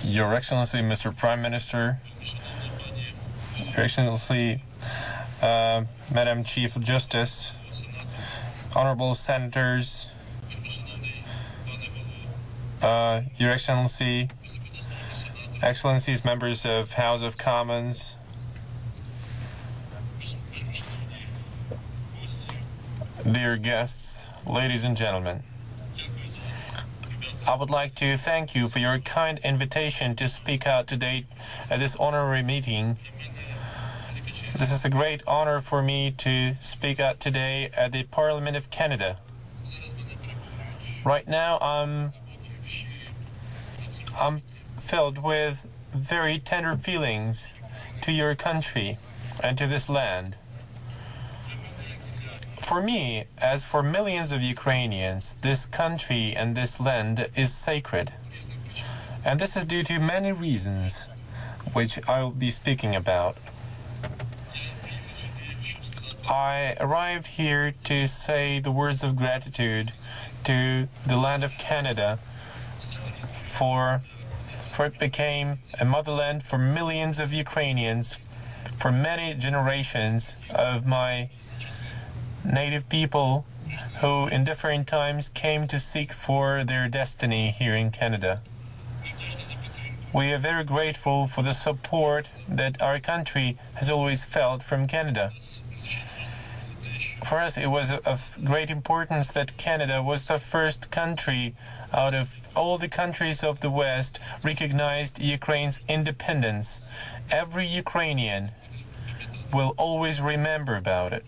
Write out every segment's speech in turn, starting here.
Your Excellency, Mr. Prime Minister, Your Excellency, Madam Chief of Justice, Honorable Senators, Your Excellency, Excellencies, members of House of Commons, dear guests, ladies and gentlemen, I would like to thank you for your kind invitation to speak out today at this honorary meeting. This is a great honor for me to speak out today at the Parliament of Canada. Right now, I'm filled with very tender feelings to your country and to this land. For me, as for millions of Ukrainians, this country and this land is sacred. And this is due to many reasons, which I will be speaking about. I arrived here to say the words of gratitude to the land of Canada for it became a motherland for millions of Ukrainians, for many generations of my native people who in different times came to seek for their destiny here in Canada. We are very grateful for the support that our country has always felt from Canada. For us, it was of great importance that Canada was the first country out of all the countries of the West recognized Ukraine's independence. Every Ukrainian will always remember about it.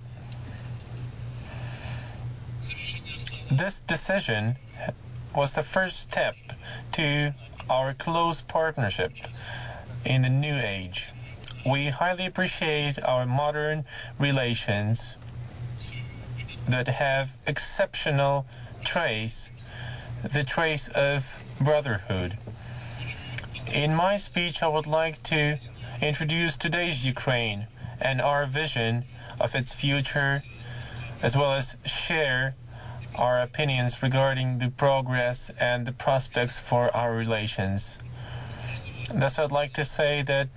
This decision was the first step to our close partnership in the new age. We highly appreciate our modern relations that have exceptional traits, the traits of brotherhood. In my speech, I would like to introduce today's Ukraine and our vision of its future, as well as share our opinions regarding the progress and the prospects for our relations. Thus, I'd like to say that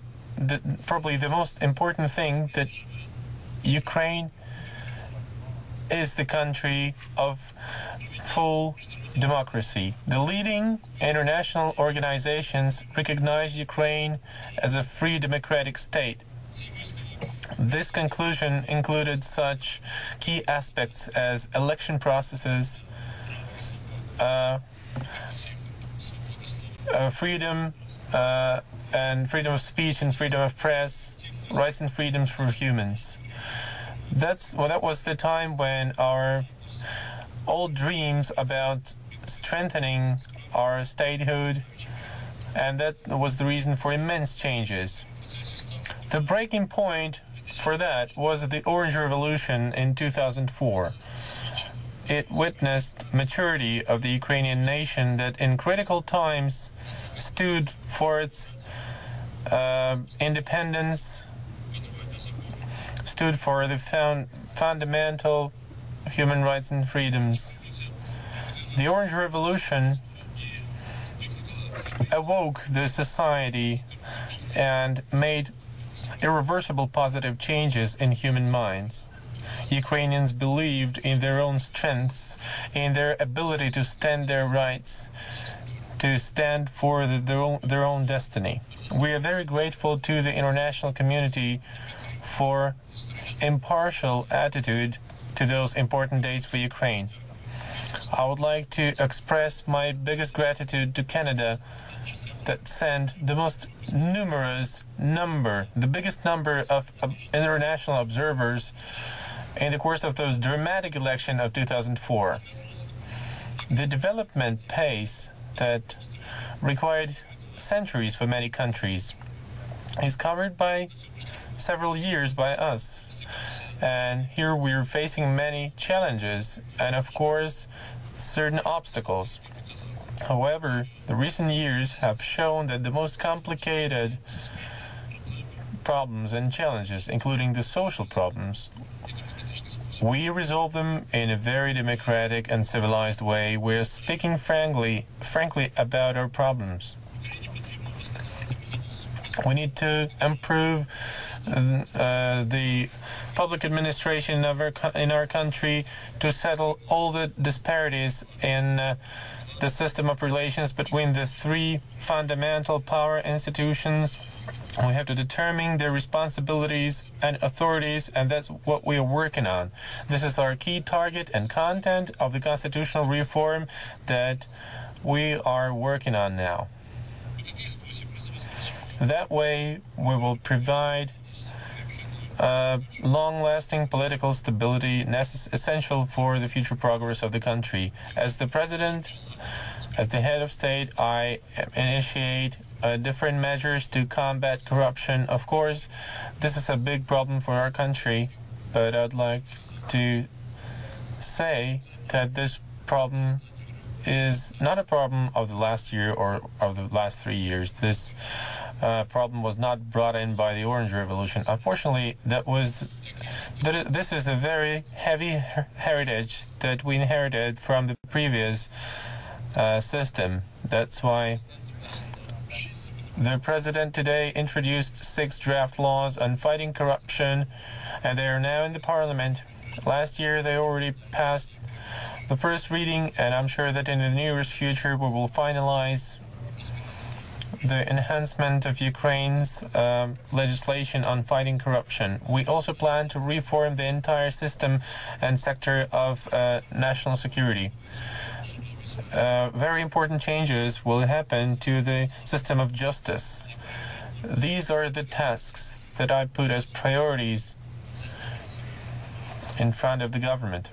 probably the most important thing that Ukraine is the country of full democracy. The leading international organizations recognize Ukraine as a free democratic state. This conclusion included such key aspects as election processes, freedom and freedom of speech and freedom of press, rights and freedoms for humans. That was the time when our old dreams about strengthening our statehood, and that was the reason for immense changes. The breaking point for that was the Orange Revolution in 2004. It witnessed maturity of the Ukrainian nation that in critical times stood for its independence, stood for the fundamental human rights and freedoms. The Orange Revolution awoke the society and made irreversible positive changes in human minds. Ukrainians believed in their own strengths, in their ability to stand their rights, to stand for their own destiny. We are very grateful to the international community for impartial attitude to those important days for Ukraine. I would like to express my biggest gratitude to Canada that sent the most numerous number, the biggest number of international observers in the course of those dramatic elections of 2004. The development pace that required centuries for many countries is covered by several years by us. And here we're facing many challenges and, of course, certain obstacles. However, the recent years have shown that the most complicated problems and challenges, including the social problems, we resolve them in a very democratic and civilized way. We're speaking frankly about our problems. We need to improve the public administration in our country to settle all the disparities in the system of relations between the three fundamental power institutions. We have to determine their responsibilities and authorities, and that's what we are working on. This is our key target and content of the constitutional reform that we are working on now. That way, we will provide long-lasting political stability essential for the future progress of the country. As the President, as the head of state, I initiate different measures to combat corruption. Of course, this is a big problem for our country, but I'd like to say that this problem is not a problem of the last year or of the last 3 years. This problem was not brought in by the Orange Revolution. Unfortunately, this is a very heavy heritage that we inherited from the previous system. That's why the President today introduced 6 draft laws on fighting corruption, and they are now in the Parliament. Last year they already passed the first reading, and I'm sure that in the nearest future we will finalize the enhancement of Ukraine's legislation on fighting corruption. We also plan to reform the entire system and sector of national security. Very important changes will happen to the system of justice. These are the tasks that I put as priorities in front of the government.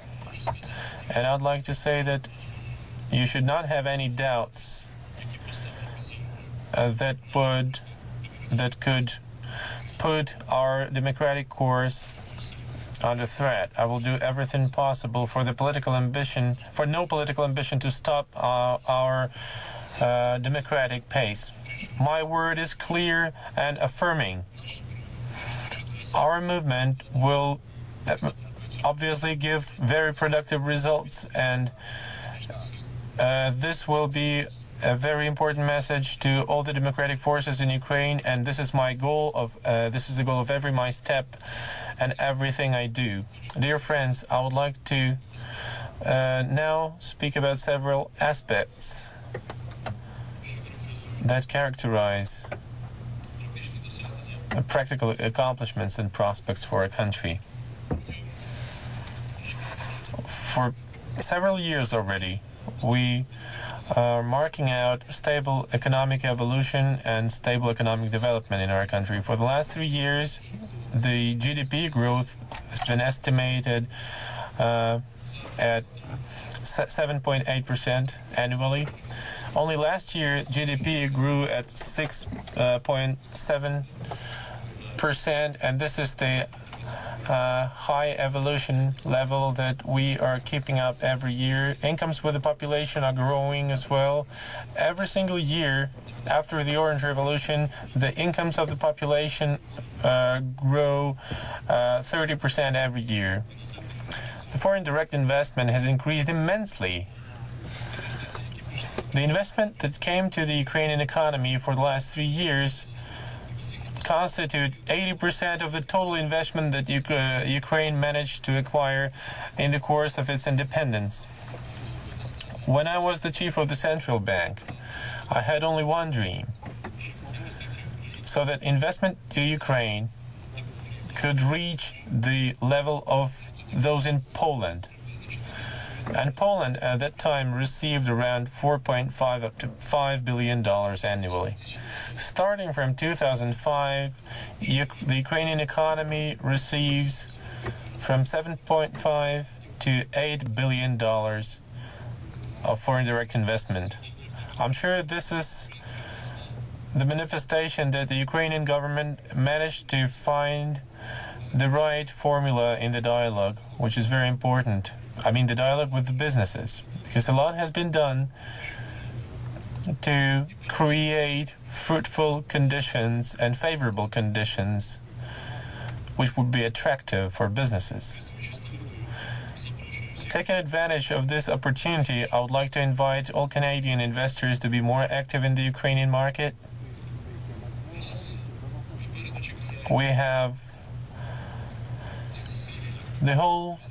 And I'd like to say that you should not have any doubts that could put our democratic course under threat. I will do everything possible for no political ambition to stop our democratic pace. My word is clear and affirming. Our movement will obviously give very productive results, and this will be a very important message to all the democratic forces in Ukraine, and this is my goal this is the goal of every my step and everything I do. Dear friends, I would like to now speak about several aspects that characterize practical accomplishments and prospects for a country. For several years already, we are marking out stable economic evolution and stable economic development in our country. For the last 3 years, the GDP growth has been estimated at 7.8% annually. Only last year, GDP grew at 6.7%, and this is the high evolution level that we are keeping up every year. Incomes with the population are growing as well. Every single year after the Orange Revolution, the incomes of the population grow 30% every year. The foreign direct investment has increased immensely. The investment that came to the Ukrainian economy for the last 3 years constitute 80% of the total investment that Ukraine managed to acquire in the course of its independence. When I was the chief of the central bank, I had only one dream, so that investment to Ukraine could reach the level of those in Poland. And Poland at that time received around $4.5 up to $5 billion annually. Starting from 2005, the Ukrainian economy receives from $7.5 to $8 billion of foreign direct investment. I'm sure this is the manifestation that the Ukrainian government managed to find the right formula in the dialogue, which is very important. I mean the dialogue with the businesses, because a lot has been done to create fruitful conditions and favorable conditions which would be attractive for businesses. Taking advantage of this opportunity, I would like to invite all Canadian investors to be more active in the Ukrainian market. We have the whole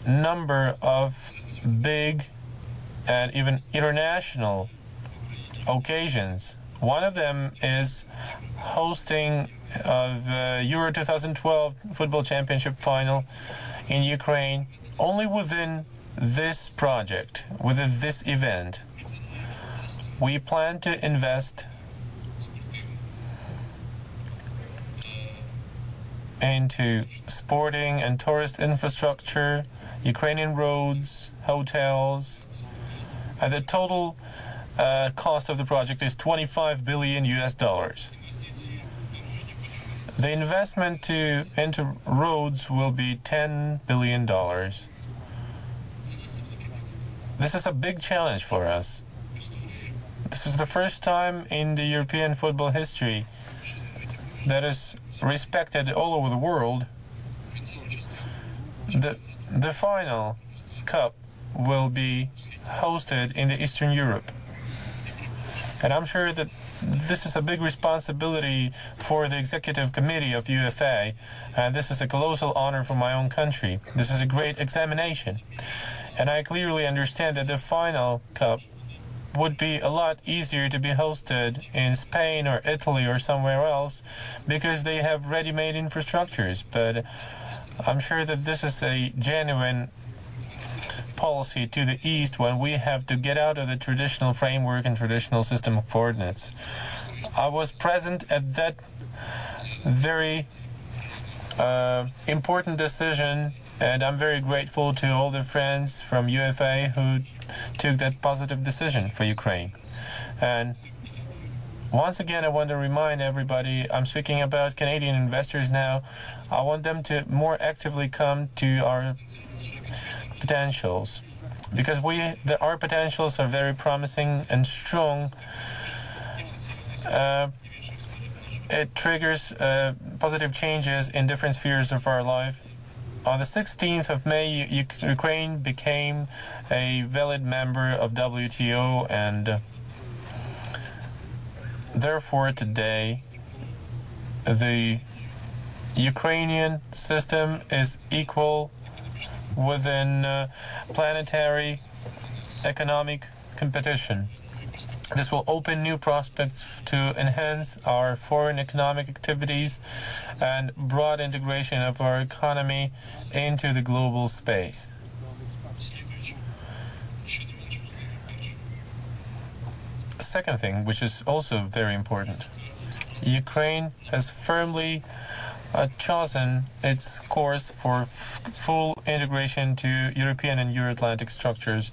number of big and even international occasions. One of them is hosting of Euro 2012 Football Championship final in Ukraine. Only within this project, within this event, we plan to invest into sporting and tourist infrastructure, Ukrainian roads, hotels, and the total cost of the project is $25 billion US. The investment into roads will be $10 billion. This is a big challenge for us. This is the first time in the European football history that is respected all over the world. The final cup will be hosted in the Eastern Europe. And I'm sure that this is a big responsibility for the executive committee of UFA, and this is a colossal honor for my own country. This is a great examination. And I clearly understand that the final cup would be a lot easier to be hosted in Spain or Italy or somewhere else because they have ready-made infrastructures. But I'm sure that this is a genuine policy to the east when we have to get out of the traditional framework and traditional system of coordinates. I was present at that very important decision, and I'm very grateful to all the friends from UFA who took that positive decision for Ukraine. And once again, I want to remind everybody, I'm speaking about Canadian investors now. I want them to more actively come to our potentials, because our potentials are very promising and strong. It triggers positive changes in different spheres of our life. On the 16th of May, Ukraine became a valid member of WTO, and therefore today the Ukrainian system is equal within planetary economic competition. This will open new prospects to enhance our foreign economic activities and broad integration of our economy into the global space. A second thing, which is also very important, Ukraine has firmly chosen its course for full integration to European and Euro-Atlantic structures.